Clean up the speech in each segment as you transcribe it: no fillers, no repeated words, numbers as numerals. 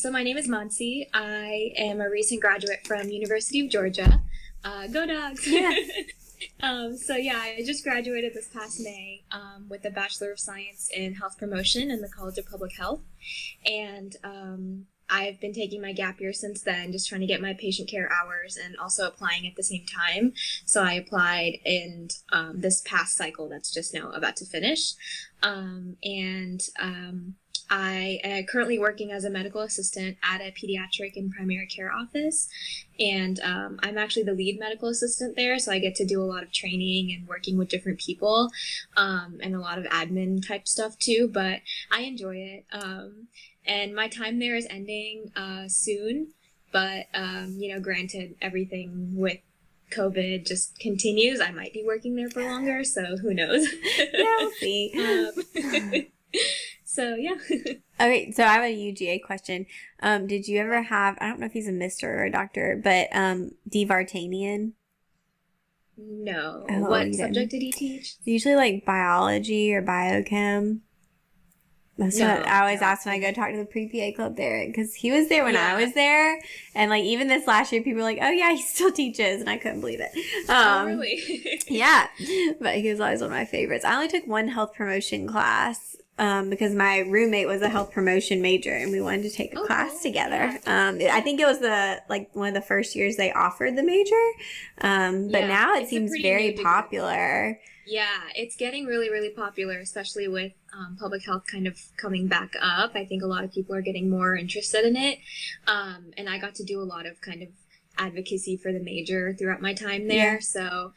So my name is Mansi. I am a recent graduate from University of Georgia. Go Dawgs! Yeah. I just graduated this past May with a Bachelor of Science in Health Promotion in the College of Public Health. And I've been taking my gap year since then, just trying to get my patient care hours and also applying at the same time. So I applied in this past cycle that's just now about to finish. I am currently working as a medical assistant at a pediatric and primary care office, and I'm actually the lead medical assistant there, so I get to do a lot of training and working with different people, and a lot of admin type stuff too, but I enjoy it. And my time there is ending soon, but granted, everything with COVID just continues. I might be working there for longer, so who knows? Yeah, we'll see. So, yeah. Okay, so I have a UGA question. Did you ever have, I don't know if he's a mister or a doctor, but D. Vartanian? No. Oh, what subject did he teach? Usually like biology or biochem. That's what I always ask when I go talk to the pre-PA club there, because he was there when I was there, and like even this last year, people were like, "Oh yeah, he still teaches," and I couldn't believe it. Oh really? Yeah, but he was always one of my favorites. I only took one health promotion class because my roommate was a health promotion major, and we wanted to take a class together. Yeah. I think it was one of the first years they offered the major, but now it seems very popular. Yeah, it's getting really, really popular, especially with public health kind of coming back up. I think a lot of people are getting more interested in it. And I got to do a lot of kind of advocacy for the major throughout my time there. Yeah. So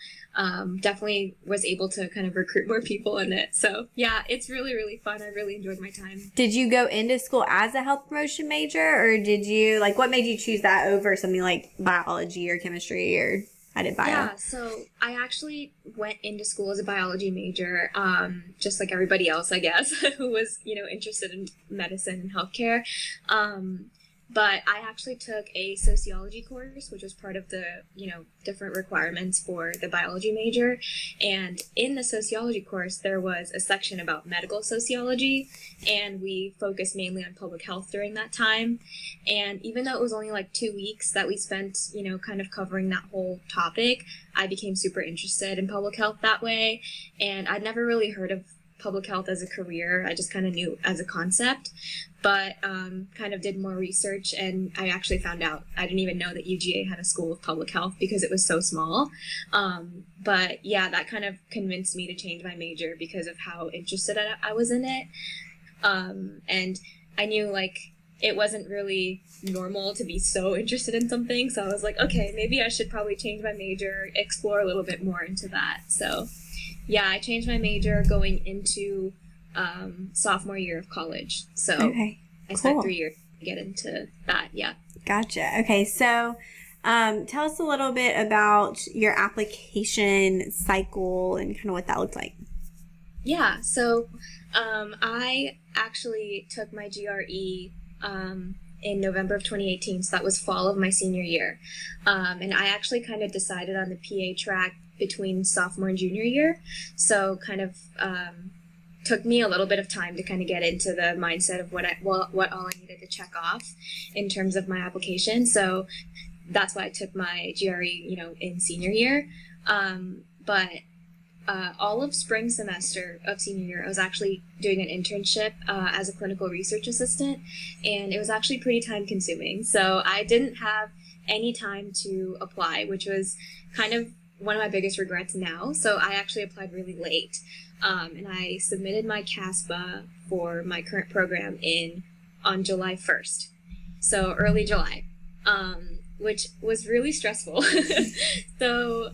definitely was able to kind of recruit more people in it. So yeah, it's really, really fun. I really enjoyed my time. Did you go into school as a health promotion major, or did you, like, what made you choose that over something like biology or chemistry, or... I did bio. Yeah, so I actually went into school as a biology major, just like everybody else, I guess, who was, interested in medicine and healthcare. But I actually took a sociology course, which was part of the, different requirements for the biology major. And in the sociology course, there was a section about medical sociology, and we focused mainly on public health during that time. And even though it was only like 2 weeks that we spent, kind of covering that whole topic, I became super interested in public health that way. And I'd never really heard of public health as a career. I just kind of knew as a concept, but kind of did more research, and I actually found out I didn't even know that UGA had a school of public health because it was so small. But yeah, that kind of convinced me to change my major because of how interested I was in it. And I knew it wasn't really normal to be so interested in something, so I was like, okay, maybe I should probably change my major, explore a little bit more into that. So yeah, I changed my major going into sophomore year of college. So I spent 3 years to get into that. Yeah. Gotcha. Okay. So tell us a little bit about your application cycle and kind of what that looked like. Yeah. So I actually took my GRE in November of 2018. So that was fall of my senior year. And I actually kind of decided on the PA track between sophomore and junior year. So kind of took me a little bit of time to kind of get into the mindset of what all I needed to check off in terms of my application. So that's why I took my GRE, in senior year. But all of spring semester of senior year, I was actually doing an internship as a clinical research assistant, and it was actually pretty time consuming. So I didn't have any time to apply, which was kind of one of my biggest regrets now. So I actually applied really late, and I submitted my CASPA for my current program on July 1st, so early July, which was really stressful. So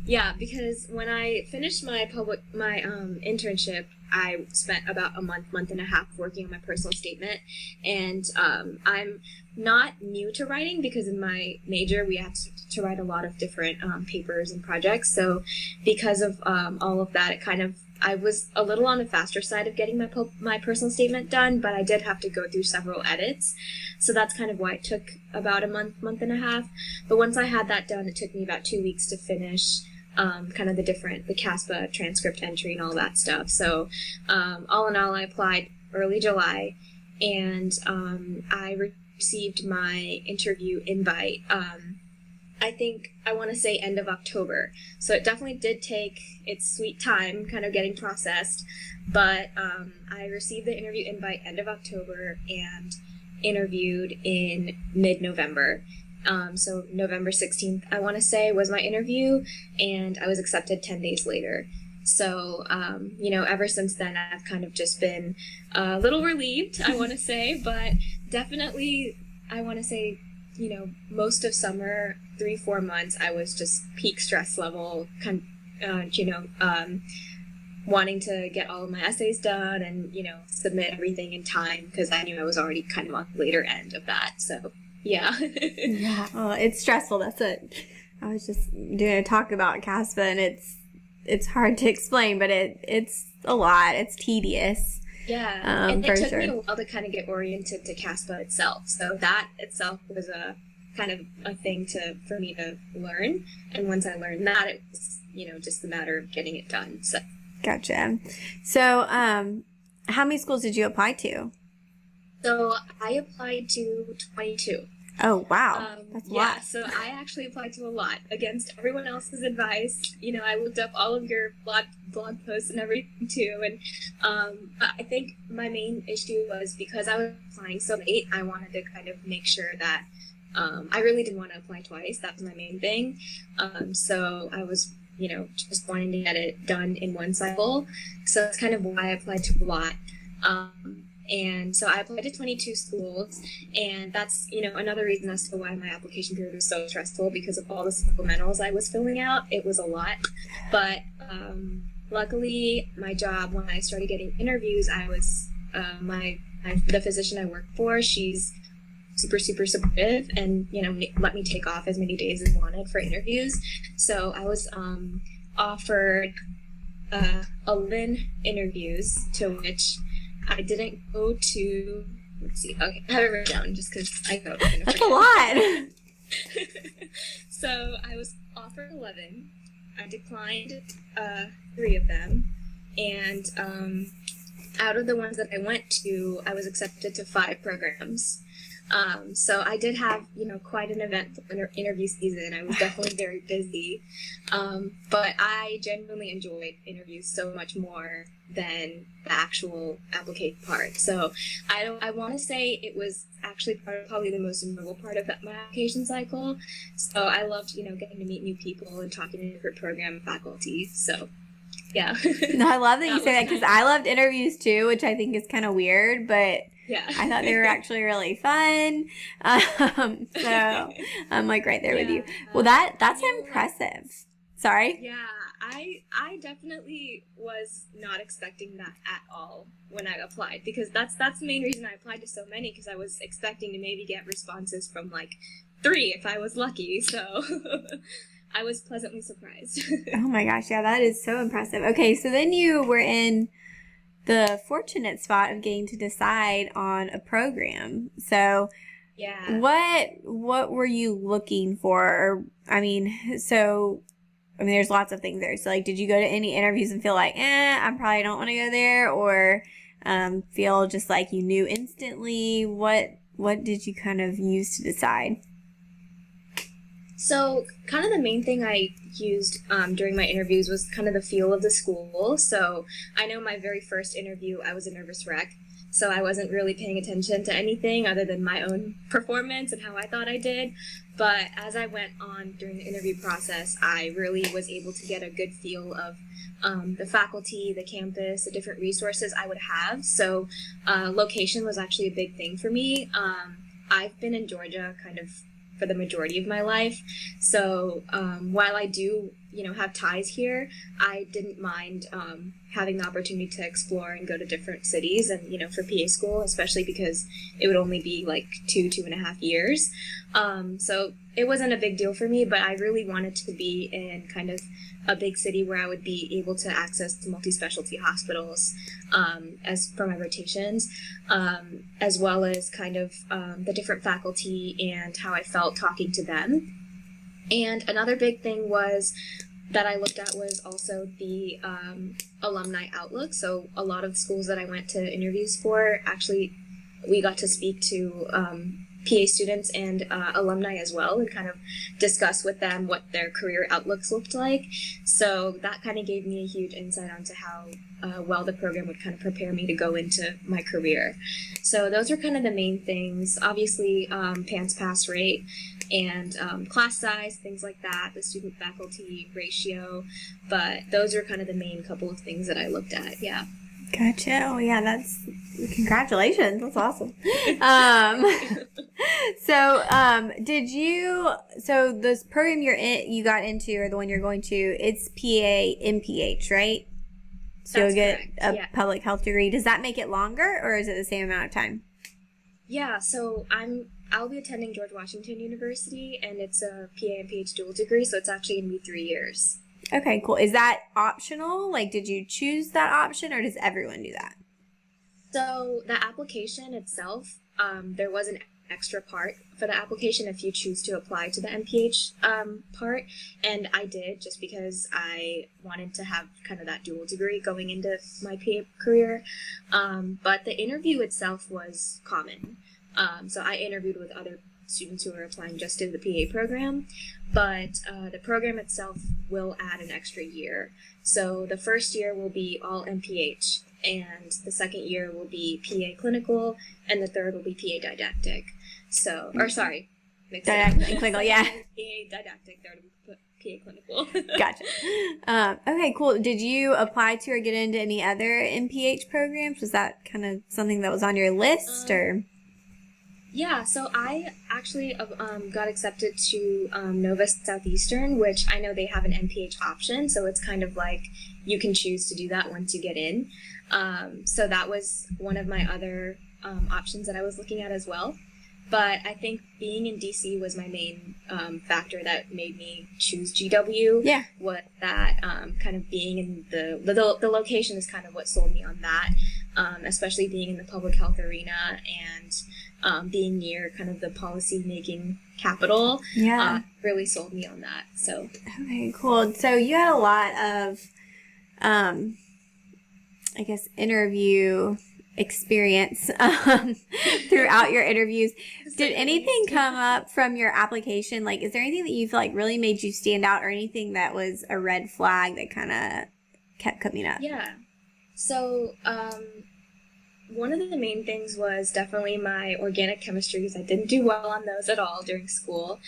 yeah, because when I finished my internship, I spent about a month and a half working on my personal statement. And I'm not new to writing because in my major we had to write a lot of different papers and projects. So because of all of that, I was a little on the faster side of getting my personal statement done, but I did have to go through several edits. So that's kind of why it took about a month and a half. But once I had that done, it took me about 2 weeks to finish kind of the CASPA transcript entry and all that stuff. So all in all, I applied early July, and I received my interview invite. I think I want to say end of October. So it definitely did take its sweet time kind of getting processed. But I received the interview invite end of October and interviewed in mid-November. So November 16th, I want to say, was my interview, and I was accepted 10 days later. So, ever since then, I've kind of just been a little relieved, I want to say, but definitely, I want to say, most of summer, 3-4 months, I was just peak stress level, wanting to get all of my essays done and, submit everything in time because I knew I was already kind of on the later end of that. So, yeah. Yeah, well, it's stressful. That's it. I was just doing a talk about CASPA, and it's hard to explain, but it's a lot. It's tedious. Yeah, and it took me a while to kind of get oriented to CASPA itself. So that itself was a kind of a thing for me to learn. And once I learned that, it was, just a matter of getting it done. So. Gotcha. So, how many schools did you apply to? So I applied to 22. Oh, wow. That's a lot. Yeah, so I actually applied to a lot against everyone else's advice. I looked up all of your blog posts and everything too. And I think my main issue was because I was applying so late, I wanted to kind of make sure that I really didn't want to apply twice. That was my main thing. So I was, just wanting to get it done in one cycle. So that's kind of why I applied to a lot. And so I applied to 22 schools, and that's, another reason as to why my application period was so stressful, because of all the supplementals I was filling out. It was a lot. But luckily, my job, when I started getting interviews, I was, the physician I work for, she's super, super supportive and, let me take off as many days as I wanted for interviews. So I was offered 11 interviews, to which I didn't go to, let's see, okay, I have it written down just because I go. That's a lot. So I was offered 11. I declined 3 of them. And out of the ones that I went to, I was accepted to 5 programs. So I did have, quite an eventful interview season. I was definitely very busy. But I genuinely enjoyed interviews so much more than the actual application part. So I want to say it was actually probably the most enjoyable part of my application cycle. So I loved, getting to meet new people and talking to different program faculty. So yeah. No, I love that you say that, because I loved interviews too, which I think is kind of weird, but yeah, I thought they were actually really fun. So I'm like right there with you. Well, that's impressive. Sorry? Yeah, I definitely was not expecting that at all when I applied, because that's the main reason I applied to so many, because I was expecting to maybe get responses from like 3 if I was lucky. So I was pleasantly surprised. Oh my gosh, yeah, that is so impressive. Okay, so then you were in the fortunate spot of getting to decide on a program. So yeah, what were you looking for? There's lots of things there. So like, did you go to any interviews and feel like, I probably don't want to go there, or feel just like you knew instantly? What did you kind of use to decide? So kind of the main thing I used during my interviews was kind of the feel of the school. So I know my very first interview, I was a nervous wreck. So I wasn't really paying attention to anything other than my own performance and how I thought I did. But as I went on during the interview process, I really was able to get a good feel of the faculty, the campus, the different resources I would have. So location was actually a big thing for me. I've been in Georgia kind of for the majority of my life. So while I do, have ties here, I didn't mind having the opportunity to explore and go to different cities and, for PA school, especially because it would only be like 2.5 years. So it wasn't a big deal for me, but I really wanted to be in kind of a big city where I would be able to access multi-specialty hospitals as for my rotations, as well as kind of the different faculty and how I felt talking to them. And another big thing that I looked at was also the alumni outlook. So a lot of schools that I went to interviews for actually we got to speak to PA students and alumni as well, and kind of discuss with them what their career outlooks looked like. So that kind of gave me a huge insight onto how well the program would kind of prepare me to go into my career. So those are kind of the main things. Obviously, PANCE pass rate and class size, things like that, the student-faculty ratio. But those are kind of the main couple of things that I looked at, yeah. Gotcha. Oh, yeah, that's... Congratulations. That's awesome. So this program you got into, or the one you're going to, it's PA MPH, right? So That's you'll get correct. a public health degree. Does that make it longer, or is it the same amount of time? Yeah, so I'll be attending George Washington University, and it's a PA and PH dual degree, so it's actually going to be 3 years. Okay, cool. Is that optional? Like, did you choose that option, or does everyone do that? So the application itself, there was an extra part for the application if you choose to apply to the MPH part, and I did, just because I wanted to have kind of that dual degree going into my PA career. But the interview itself was common. So I interviewed with other students who are applying just to the PA program, but the program itself will add an extra year. So the first year will be all MPH, and the second year will be PA clinical, and the third will be PA didactic. So, or sorry, didactic and clinical, yeah. PA didactic, third will be PA clinical. Gotcha. Okay, cool. Did you apply to or get into any other MPH programs? Was that kind of something that was on your list, or? Yeah, so I actually got accepted to Nova Southeastern, which I know they have an MPH option, so it's kind of like you can choose to do that once you get in. So that was one of my other options that I was looking at as well. But I think being in DC was my main factor that made me choose GW. Yeah. What that kind of being in the location is kind of what sold me on that, especially being in the public health arena and being near kind of the policy making capital. Yeah. Really sold me on that. So. Okay, cool. So you had a lot of, I guess, interview experience throughout your interviews. Did anything come up from your application? Like, is there anything that you feel like really made you stand out, or anything that was a red flag that kind of kept coming up? Yeah. So, one of the main things was definitely my organic chemistries. I didn't do well on those at all during school.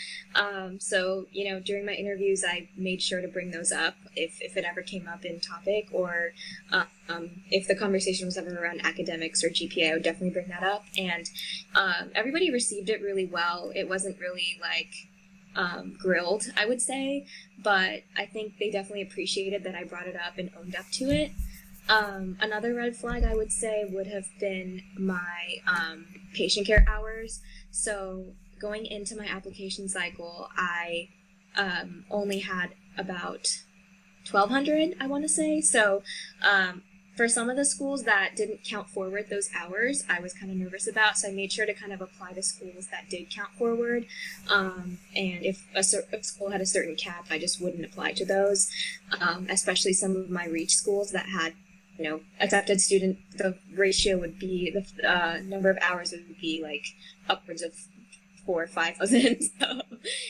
So, during my interviews, I made sure to bring those up if it ever came up in topic, or if the conversation was ever around academics or GPA, I would definitely bring that up. And everybody received it really well. It wasn't really grilled, I would say, but I think they definitely appreciated that I brought it up and owned up to it. Another red flag I would say would have been my patient care hours. So going into my application cycle, I only had about 1,200, I want to say. So for some of the schools that didn't count forward those hours, I was kind of nervous about. So I made sure to kind of apply to schools that did count forward. And if a school had a certain cap, I just wouldn't apply to those, especially some of my reach schools that had accepted student, the ratio would be, the number of hours would be upwards of 4,000 or 5,000. So,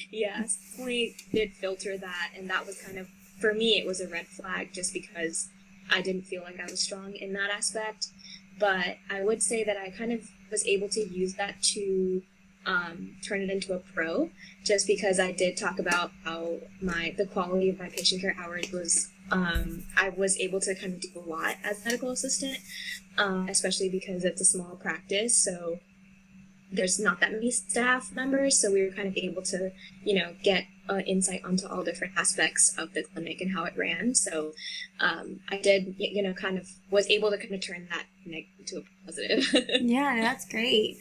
yeah, definitely did filter that. And that was kind of, for me, it was a red flag just because I didn't feel like I was strong in that aspect. But I would say that I kind of was able to use that to turn it into a pro, just because I did talk about how the quality of my patient care hours was, I was able to kind of do a lot as medical assistant, especially because it's a small practice, so there's not that many staff members, so we were kind of able to, get insight onto all different aspects of the clinic and how it ran. So I did, kind of was able to kind of turn that negative to a positive. Yeah, that's great.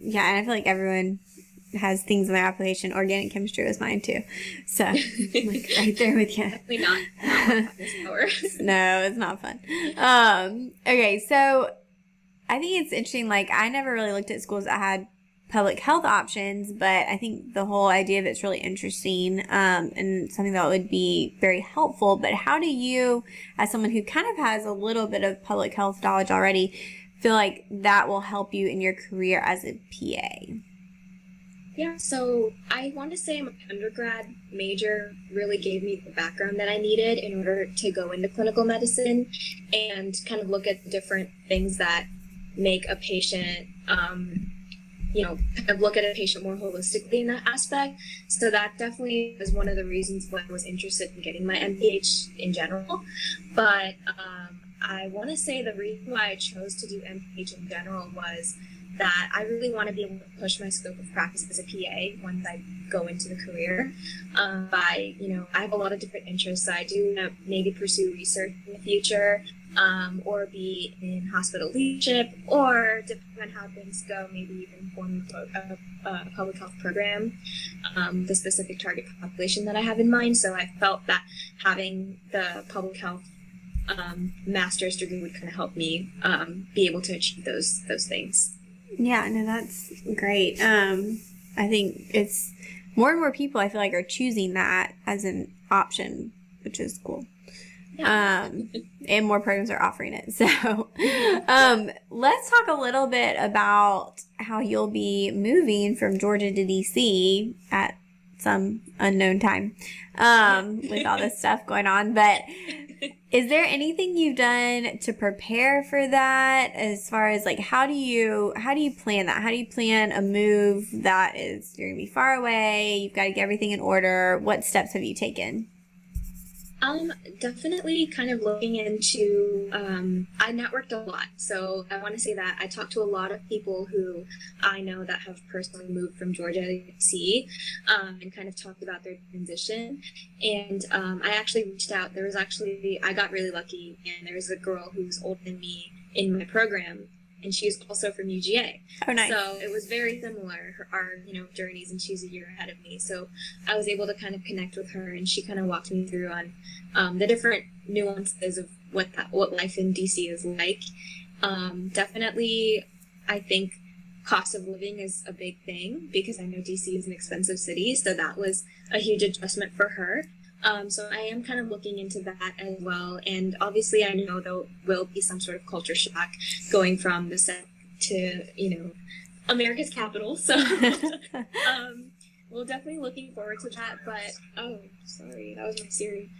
Yeah, and I feel like everyone has things in their application. Organic chemistry was mine too. So I'm right there with you. Definitely not this hour. No, it's not fun. Okay, so I think it's interesting. I never really looked at schools that had public health options, but I think the whole idea of it's really interesting, and something that would be very helpful. But how do you, as someone who kind of has a little bit of public health knowledge already, feel like that will help you in your career as a PA? Yeah, so I want to say my undergrad major really gave me the background that I needed in order to go into clinical medicine and kind of look at the different things that make a patient, kind of look at a patient more holistically in that aspect. So that definitely was one of the reasons why I was interested in getting my MPH in general. But I want to say the reason why I chose to do MPH in general was that I really want to be able to push my scope of practice as a PA once I go into the career. I have a lot of different interests. So I do want to maybe pursue research in the future, or be in hospital leadership, or depending on how things go, maybe even form a public health program, the specific target population that I have in mind. So I felt that having the public health master's degree would kind of help me be able to achieve those things. Yeah, no, that's great. I think it's more and more people I feel like are choosing that as an option, which is cool. Yeah. And more programs are offering it. So let's talk a little bit about how you'll be moving from Georgia to DC at some unknown time with all this stuff going on. But is there anything you've done to prepare for that, as far as like how do you plan that? How do you plan a move that is, you're gonna be far away, you've got to get everything in order? What steps have you taken? Definitely kind of looking into, I networked a lot. So I want to say that I talked to a lot of people who I know that have personally moved from Georgia to DC, and kind of talked about their transition. And I actually reached out. I got really lucky, and there was a girl who was older than me in my program, and she's also from UGA. Oh, nice. So it was very similar, our journeys, and she's a year ahead of me. So I was able to kind of connect with her, and she kind of walked me through on the different nuances of what life in DC is like. Definitely, I think cost of living is a big thing, because I know DC is an expensive city, so that was a huge adjustment for her. So I am kind of looking into that as well. And obviously I know there will be some sort of culture shock going from the set to, America's capital. So we're definitely looking forward to that. But, oh, sorry, that was my Siri.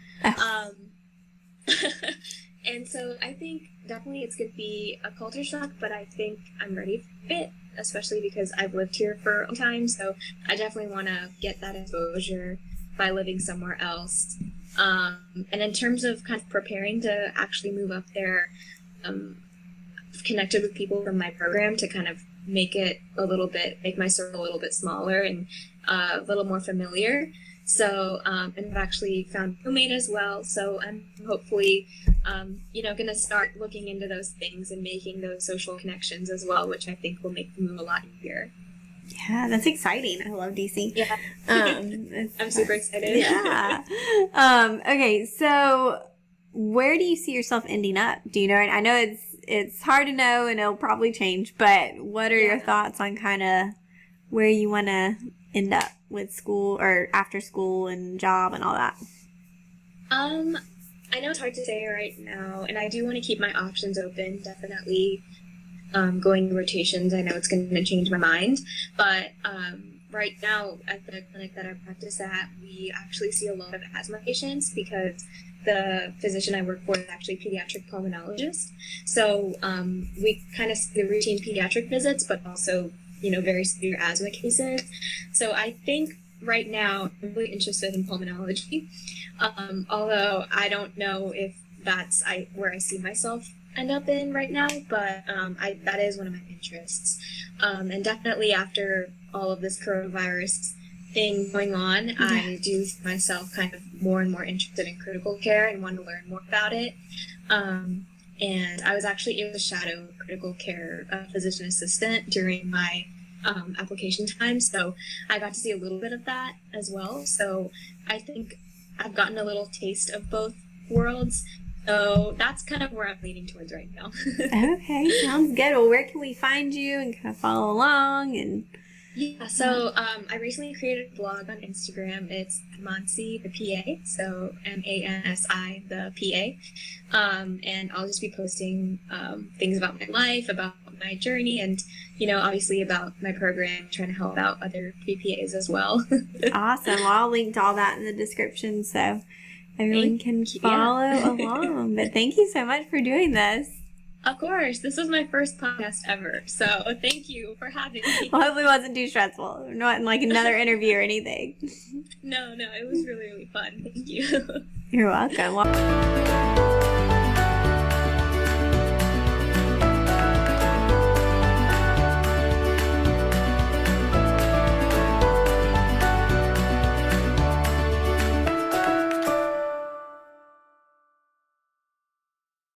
And so I think definitely it's going to be a culture shock, but I think I'm ready for it, especially because I've lived here for a time. So I definitely want to get that exposure by living somewhere else. And in terms of kind of preparing to actually move up there, I've connected with people from my program to kind of make my circle a little bit smaller and a little more familiar. So, and I've actually found a roommate as well. So I'm hopefully, going to start looking into those things and making those social connections as well, which I think will make the move a lot easier. Yeah, that's exciting. I love DC. Yeah. I'm super excited. Yeah. Okay, so where do you see yourself ending up? Do you know? I know it's hard to know, and it'll probably change, but what are your thoughts on kind of where you want to end up with school or after school and job and all that? I know it's hard to say right now, and I do want to keep my options open, definitely. Going to rotations, I know it's going to change my mind, but right now at the clinic that I practice at, we actually see a lot of asthma patients because the physician I work for is actually a pediatric pulmonologist. So we kind of see the routine pediatric visits, but also, very severe asthma cases. So I think right now I'm really interested in pulmonology, although I don't know if that's where I see myself end up in right now, but that is one of my interests. And definitely after all of this coronavirus thing going on, I do see myself kind of more and more interested in critical care and want to learn more about it. And I was actually able to shadow critical care physician assistant during my application time, so I got to see a little bit of that as well. So I think I've gotten a little taste of both worlds. So that's kind of where I'm leaning towards right now. Okay, sounds good. Well, where can we find you and kind of follow along? And Yeah, so I recently created a blog on Instagram. It's Mansi, the PA, so Mansi, the PA. And I'll just be posting things about my life, about my journey, and, obviously about my program, trying to help out other PPAs as well. Awesome. Well, I'll link to all that in the description so everyone can follow along. But thank you so much for doing this. Of course. This was my first podcast ever, so thank you for having me. Well, hopefully it wasn't too stressful. Not like another interview or anything. No, it was really, really fun. Thank you. You're welcome. Well